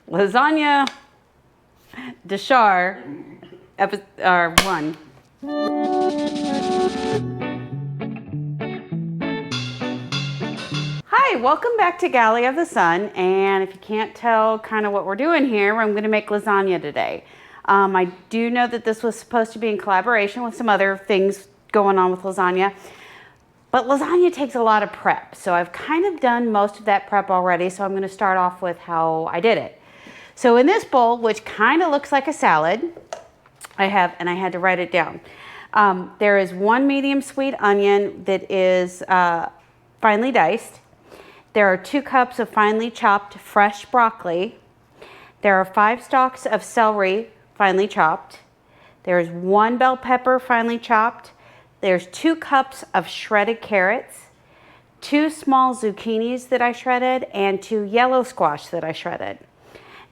Lasagna Deshar, one. Hi, welcome back to Galley of the Sun. And if you can't tell kind of what we're doing here, I'm going to make lasagna today. I do know that this was supposed to be in collaboration with some other things going on with lasagna. But lasagna takes a lot of prep. So I've kind of done most of that prep already. So I'm going to start off with how I did it. So in this bowl, which kind of looks like a salad, I had to write it down. There is 1 medium sweet onion that is finely diced. There are 2 cups of finely chopped fresh broccoli. There are 5 stalks of celery finely chopped. There's 1 bell pepper finely chopped. There's 2 cups of shredded carrots, 2 small zucchinis that I shredded, and 2 yellow squash that I shredded.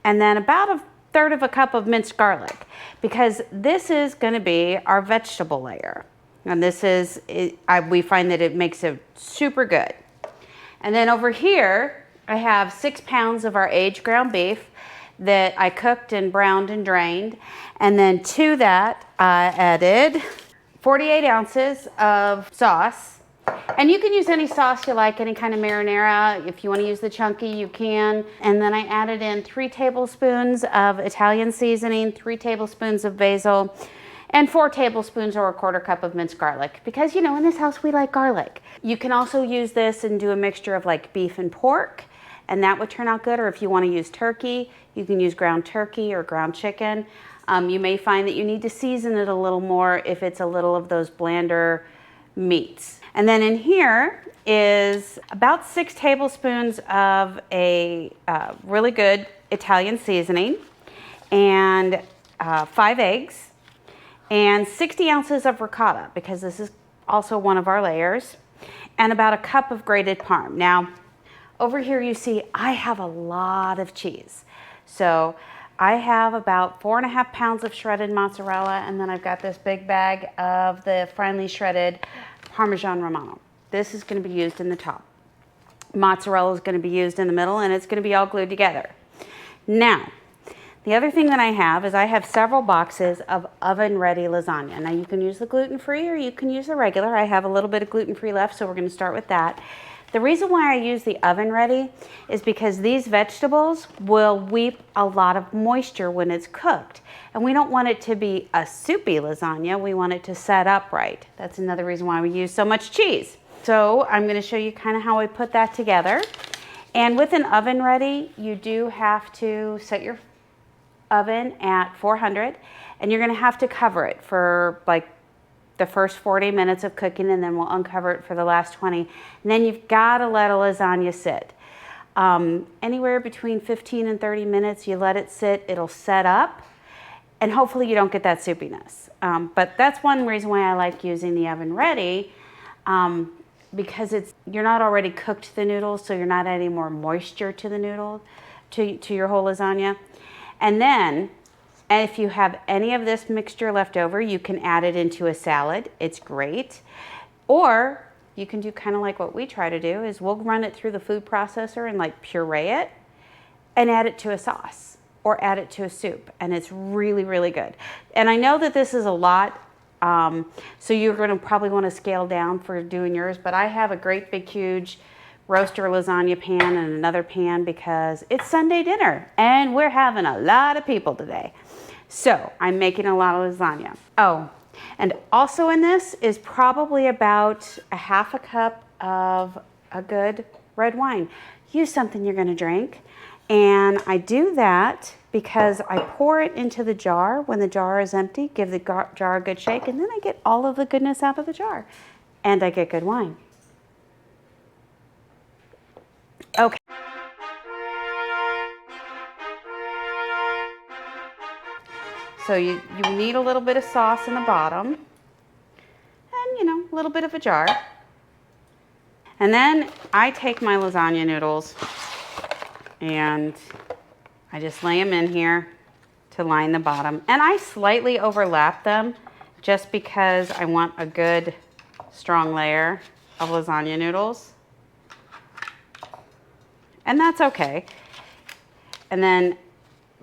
And then about a third of a cup of minced garlic, because this is going to be our vegetable layer. And this is, we find that it makes it super good. And then over here, I have 6 pounds of our aged ground beef that I cooked and browned and drained. And then to that, I added 48 ounces of sauce. And you can use any sauce you like, any kind of marinara. If you want to use the chunky, you can. And then I added in 3 tablespoons of Italian seasoning, 3 tablespoons of basil, and 4 tablespoons or a 1/4 cup of minced garlic. Because, you know, in this house, we like garlic. You can also use this and do a mixture of like beef and pork, and that would turn out good. Or if you want to use turkey, you can use ground turkey or ground chicken. You may find that you need to season it a little more if it's a little of those blander meats. And then in here is about 6 tablespoons of a really good Italian seasoning, and 5 eggs, and 60 ounces of ricotta, because this is also one of our layers, and about a cup of grated parm. Now, over here you see I have a lot of cheese. So I have about 4.5 pounds of shredded mozzarella, and then I've got this big bag of the finely shredded Parmesan Romano. This is going to be used in the top. Mozzarella is going to be used in the middle, and it's going to be all glued together. Now, the other thing that I have is I have several boxes of oven-ready lasagna. Now, you can use the gluten-free or you can use the regular. I have a little bit of gluten-free left, so we're going to start with that. The reason why I use the oven-ready is because these vegetables will weep a lot of moisture when it's cooked. And we don't want it to be a soupy lasagna. We want it to set up right. That's another reason why we use so much cheese. So I'm going to show you kind of how I put that together. And with an oven-ready, you do have to set your oven at 400, and you're going to have to cover it for like the first 40 minutes of cooking, and then we'll uncover it for the last 20. And then you've got to let a lasagna sit. Anywhere between 15 and 30 minutes, you let it sit, it'll set up, and hopefully you don't get that soupiness. But that's one reason why I like using the oven ready, because you're not already cooked the noodles, so you're not adding more moisture to the noodle, to your whole lasagna. And then, if you have any of this mixture left over, you can add it into a salad. It's great. Or you can do kind of like what we try to do, is we'll run it through the food processor and like puree it and add it to a sauce or add it to a soup. And it's really, really good. And I know that this is a lot, so you're going to probably want to scale down for doing yours, but I have a great big huge roaster lasagna pan and another pan because it's Sunday dinner and we're having a lot of people today. So I'm making a lot of lasagna. Oh, and also in this is probably about a 1/2 cup of a good red wine. Use something you're going to drink. And I do that because I pour it into the jar when the jar is empty, give the jar a good shake, and then I get all of the goodness out of the jar. And I get good wine. Okay. So you need a little bit of sauce in the bottom, and, you know, a little bit of a jar. And then I take my lasagna noodles and I just lay them in here to line the bottom. And I slightly overlap them just because I want a good strong layer of lasagna noodles. And that's okay. And then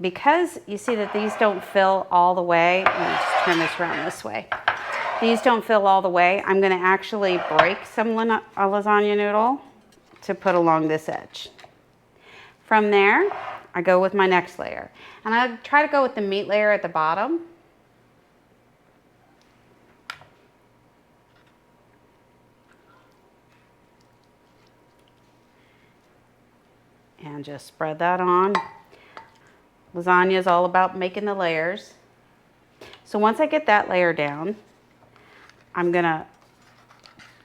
because you see that these don't fill all the way, let me just turn this around this way. These don't fill all the way. I'm gonna actually break some lasagna noodle to put along this edge. From there, I go with my next layer. And I try to go with the meat layer at the bottom. And just spread that on. Lasagna is all about making the layers. So once I get that layer down, I'm gonna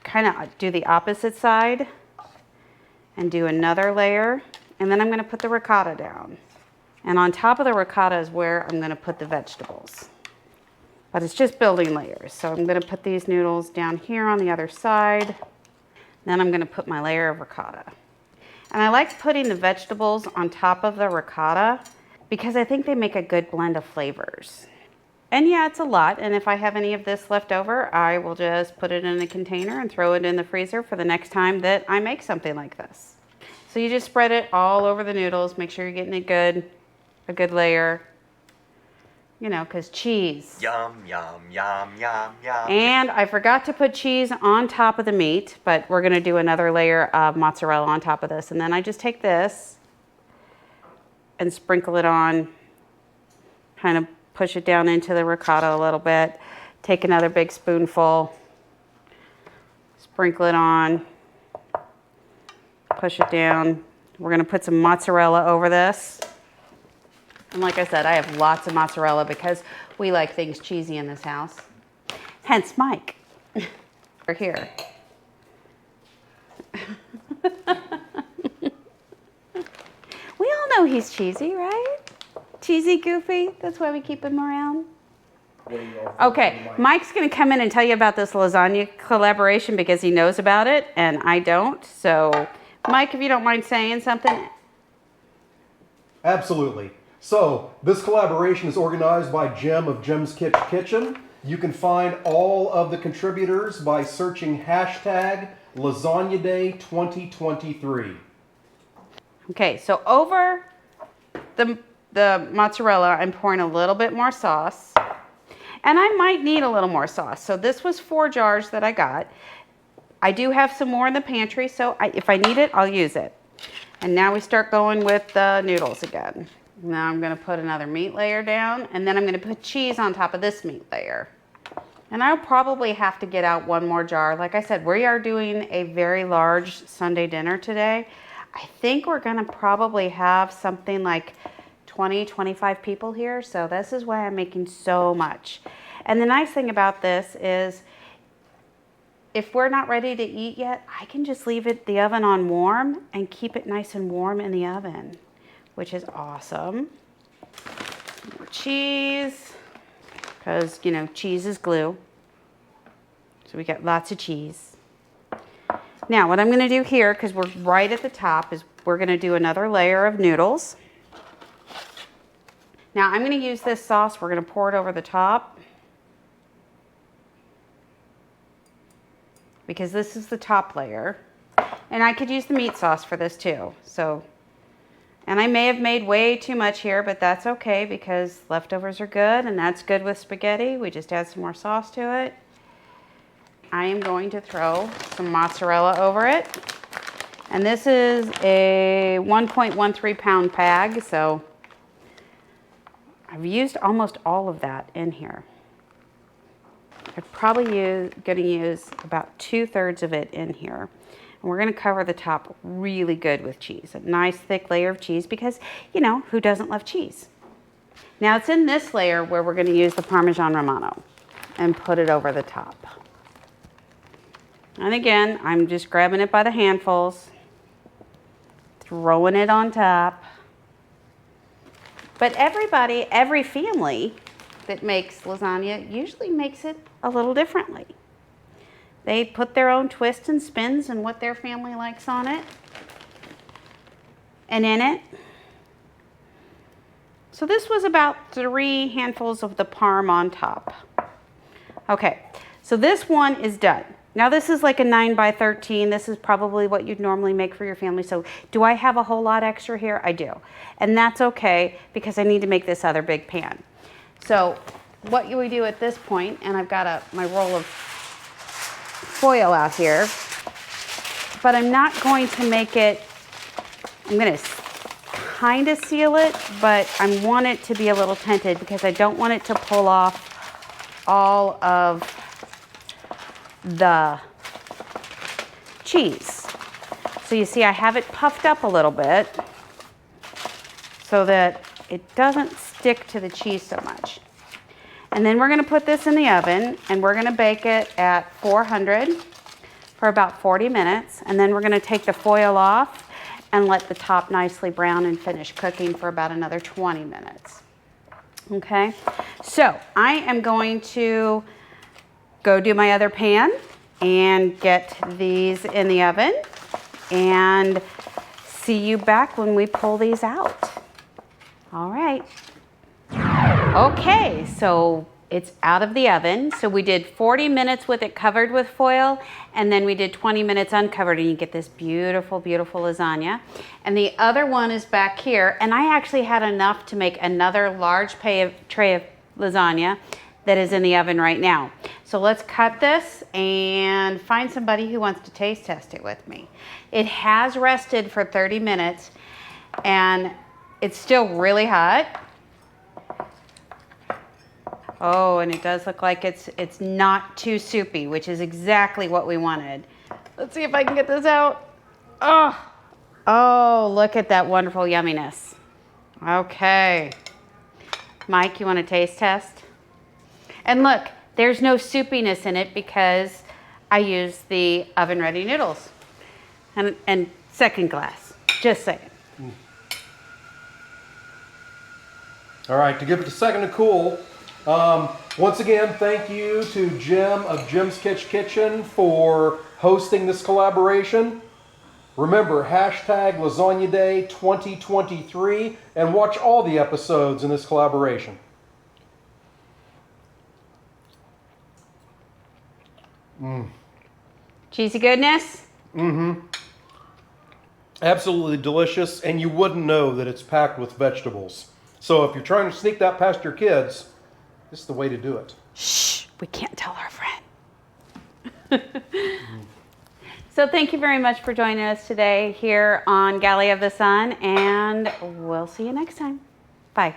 kind of do the opposite side and do another layer. And then I'm gonna put the ricotta down. And on top of the ricotta is where I'm gonna put the vegetables. But it's just building layers. So I'm gonna put these noodles down here on the other side. Then I'm gonna put my layer of ricotta. And I like putting the vegetables on top of the ricotta because I think they make a good blend of flavors. And yeah, it's a lot. And if I have any of this left over, I will just put it in a container and throw it in the freezer for the next time that I make something like this. So you just spread it all over the noodles. Make sure you're getting it a good layer. You know, because cheese. Yum, yum, yum, yum, yum. And I forgot to put cheese on top of the meat, but we're gonna do another layer of mozzarella on top of this. And then I just take this and sprinkle it on, kind of push it down into the ricotta a little bit. Take another big spoonful, sprinkle it on, push it down. We're gonna put some mozzarella over this. And like I said, I have lots of mozzarella because we like things cheesy in this house. Hence Mike. We're here. We all know he's cheesy, right? Cheesy, goofy. That's why we keep him around. Okay, Mike's gonna come in and tell you about this lasagna collaboration because he knows about it and I don't. So Mike, if you don't mind saying something. Absolutely. So, this collaboration is organized by Jim of Jim's Kitchen. You can find all of the contributors by searching hashtag Lasagna Day 2023. Okay, so over the mozzarella, I'm pouring a little bit more sauce. And I might need a little more sauce. So this was 4 jars that I got. I do have some more in the pantry, so if I need it, I'll use it. And now we start going with the noodles again. Now I'm gonna put another meat layer down, and then I'm gonna put cheese on top of this meat layer. And I'll probably have to get out one more jar. Like I said, we are doing a very large Sunday dinner today. I think we're gonna probably have something like 20, 25 people here. So this is why I'm making so much. And the nice thing about this is if we're not ready to eat yet, I can just leave the oven on warm and keep it nice and warm in the oven, which is awesome. More cheese, because you know, cheese is glue. So we got lots of cheese. Now what I'm gonna do here, because we're right at the top, is we're gonna do another layer of noodles. Now I'm gonna use this sauce, we're gonna pour it over the top. Because this is the top layer. And I could use the meat sauce for this too. And I may have made way too much here, but that's okay because leftovers are good and that's good with spaghetti. We just add some more sauce to it. I am going to throw some mozzarella over it. And this is a 1.13 pound bag, so I've used almost all of that in here. I'm probably gonna use about 2/3 of it in here. And we're gonna cover the top really good with cheese, a nice thick layer of cheese because, you know, who doesn't love cheese? Now it's in this layer where we're gonna use the Parmesan Romano and put it over the top. And again, I'm just grabbing it by the handfuls, throwing it on top. But every family that makes lasagna usually makes it a little differently. They put their own twists and spins and what their family likes on it and in it. So this was about 3 handfuls of the parm on top. Okay, so this one is done. Now this is like a 9 by 13. This is probably what you'd normally make for your family. So do I have a whole lot extra here? I do. And that's okay because I need to make this other big pan. So what we do at this point, and I've got my roll of foil out here, but I'm not going to make it, I'm going to kind of seal it, but I want it to be a little tinted because I don't want it to pull off all of the cheese. So you see I have it puffed up a little bit so that it doesn't stick to the cheese so much. And then we're going to put this in the oven and we're going to bake it at 400 for about 40 minutes. And then we're going to take the foil off and let the top nicely brown and finish cooking for about another 20 minutes. Okay, so I am going to go do my other pan and get these in the oven and see you back when we pull these out. All right. Okay, so it's out of the oven. So we did 40 minutes with it covered with foil, and then we did 20 minutes uncovered, and you get this beautiful, beautiful lasagna. And the other one is back here, and I actually had enough to make another large tray of lasagna that is in the oven right now. So let's cut this and find somebody who wants to taste test it with me. It has rested for 30 minutes, and it's still really hot. Oh, and it does look like it's not too soupy, which is exactly what we wanted. Let's see if I can get this out. Oh, look at that wonderful yumminess. Okay. Mike, you want to taste test? And look, there's no soupiness in it because I use the oven-ready noodles. And second glass, just saying. All right, to give it a second to cool, once again, thank you to Jim of Jim's Kitchen for hosting this collaboration. Remember, hashtag Lasagna Day 2023 and watch all the episodes in this collaboration. Cheesy goodness? Mm-hmm. Absolutely delicious, and you wouldn't know that it's packed with vegetables. So if you're trying to sneak that past your kids, this is the way to do it. Shh, we can't tell our friend. So thank you very much for joining us today here on Galley of the Sun, and we'll see you next time. Bye.